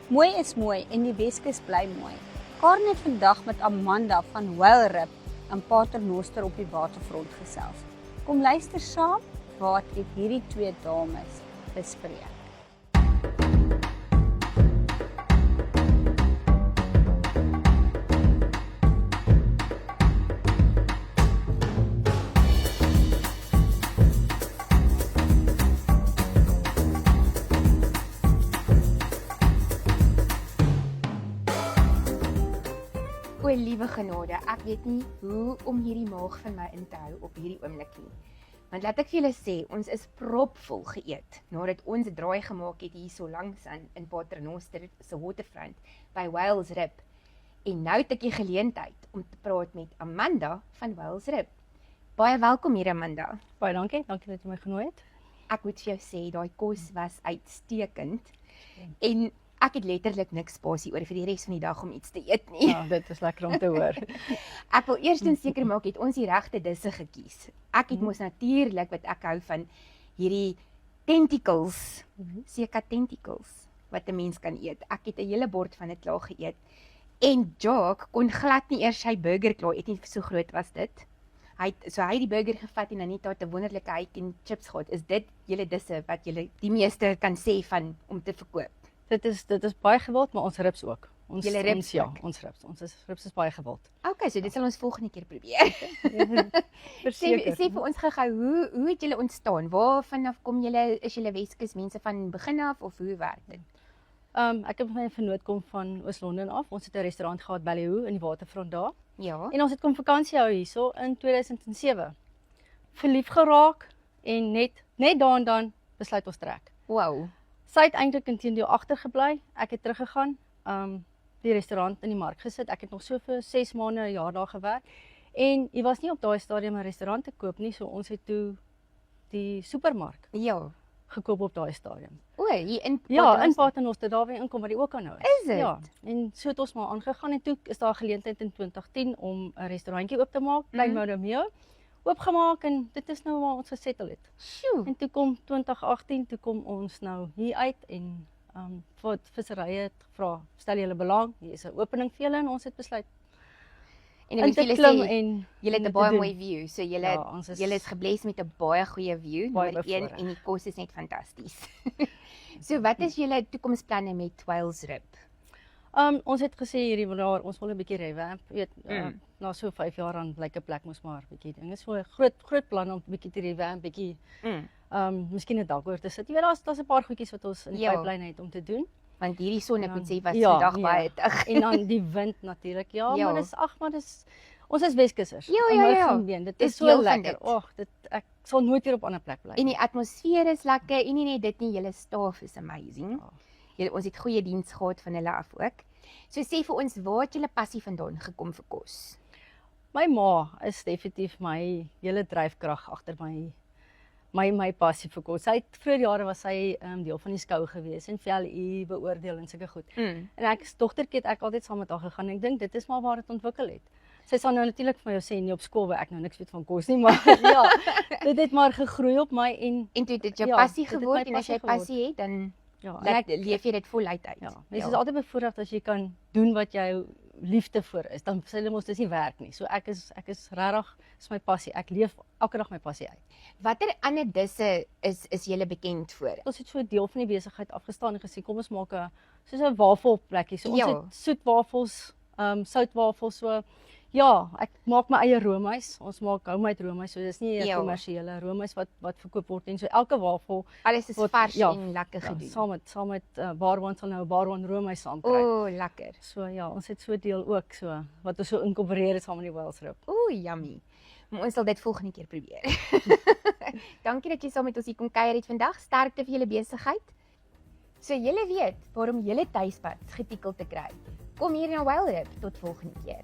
Mooi is mooi en die Weskus bly mooi. Karen het vandag met Amanda van Whale in Paternoster op die waterfront gesels. Kom luister saam wat het hierdie twee dames bespreek. O, liewe genade, ek weet nie hoe om hierdie maag van my in te hou op hierdie oomblik nie. Want laat ek vir julle sê, ons is propvol geëet, nadat ons 'n draai gemaak het hier so langs in Paternoster se waterfront, by Whales Rib. En nou het ek die geleentheid om te praat met Amanda van Whales Rib. Baie welkom hier, Amanda. Baie dankie dat jy my genooi het. Ek moet vir jou sê, daai kos was uitstekend. En ek het letterlik niks spasie oor vir die res van die dag om iets te eet nie. Ja, dit is lekker om te hoor. Ek wil eerstens seker maak het ons die regte disse gekies. Ek het mos natuurlik wat ek hou van hierdie tentacles, seker tentacles wat 'n mens kan eet. Ek het 'n hele bord van dit klaar geëet. En Jock kon glad nie eers sy burger klaar eet nie, so groot was dit. Hy het die burger gevat en dan net daar 'n wonderlike hake en chips gehad. Is dit julle disse wat julle die meeste kan sê van om te verkoop? Dit is baie gewild, maar ons ribs ook. Julle ribs Ja, ook? ons ribs. Ribs is baie gewild. Okay, so dit sal ons volgende keer probeer. Verseker. Sê vir ons gou-gou, hoe het julle ontstaan? Waarvan af kom julle? Is julle Weskus mense van begin af of hoe werk dit? Ek het my vernoot kom van Oos-London af. Ons het 'n restaurant gehad Ballyhoo in die waterfront daar. Ja. En ons het kom vakansie hou hierso in 2007. Verlief geraak en net daar en dan besluit ons trek. Wow. Sy het eintlik inteendeel agtergebly. Ek het teruggegaan, die restaurant in die mark gesit. Ek het nog so vir 6 maande, 'n jaar daar gewerk. En jy was nie op daai stadium 'n restaurant te koop nie, so ons het toe die supermark Ja. gekoop op daai stadium. O, hier in Ja, in Paternoster, daar waar inkom waar die ook aan nou is. Is dit? Ja, en so het ons maar aangegaan en toe is daar 'n geleentheid in 2010 om 'n restaurantjie oop te maak, Klein Moudameo, oopgemaak en dit is nou waar ons gesettel het. Sjoe. En toe kom 2018, toe kom ons nou hier uit en vir visserye het gevra, stel julle belang, hier is 'n opening vir julle en ons het besluit En in moet te julle klim sê, en julle het 'n dit te baie doen. mooi view. So julle Ja, ons is julle is gebless met 'n baie goeie view, baie nommer 1 bevoorreg. en die kos is net fantasties. So wat is julle toekomsplanne met Whales Rib? Ons het gesê hierdie jaar ons wil 'n bietjie revamp, weet, na so 5 jaar aan blyk 'n plek mos maar bietjie dinge. So 'n groot plan om bietjie te revamp, bietjie miskien 'n dak oor te sit. Jy weet daar's 'n paar goedjies wat ons in die Ja. pipeline het om te doen. Want hierdie son, ek moet sê, was Ja, vandag ja. baie dig. En dan die wind natuurlik. Ja, Ja. maar ons is Weskussers. Ja, in ja, my ja. gemeen. Dit Dis is so deel van lekker. dit. Ek sal nooit weer op 'n ander plek bly. En die atmosfeer is lekker en nie net dit nie, julle staf is amazing. Ja. Ons het goeie diens gehad van hulle af ook. So sê vir ons, waar het julle passie vandaan gekom vir kos? My ma is definitief my hele dryfkrag agter my passie vir kos. Sy het vroeër jare was sy deel van die skou gewees en VLU beoordeel en sulke goed. En ek as dogtertjie het ek altyd saam met haar gegaan. Ek dink dit is maar waar dit ontwikkel het. Sy sal nou natuurlik vir jou sê nie op skool waar ek nou niks weet van kos nie, maar ja, dit het maar gegroei op my en En toe het dit jou Ja, passie dit het geword my en as jy passie passie het, dan ja, en leef jy dit voluit uit. ja, mense is altyd bevoorreg as jy kan doen wat jou liefde vir is. Dan sê hulle mos dis nie werk nie. So ek is regtig, is my passie. Ek leef elke dag my passie uit. Watter ander disse is julle bekend voor? Ons het so 'n deel van die besigheid afgestaan en gesê kom ons maak soos 'n wafelplekkie. So ons Ja. het soetwafels, soutwafels, so ja, ek maak my eie roomys. Ons maak homemade roomys, so dis nie 'n Ja. kommersiële roomys wat verkoop word nie. So elke wafel Alles is Wat- vars ja, en lekker gedoen. saam met Barwan sal nou 'n Barwan roomys saam kry. O, lekker. So ja, ons het so 'n deel ook so wat ons so inkorporeer het saam met die Whales Rib. O, yummy. Maar ons sal dit volgende keer probeer. Dankie dat jy saam met ons hier kom kuier het vandag. Sterkte vir julle besigheid. So julle weet waarom julle tuispad getiekel te kry. Kom hier na Whale Rib. Tot volgende keer.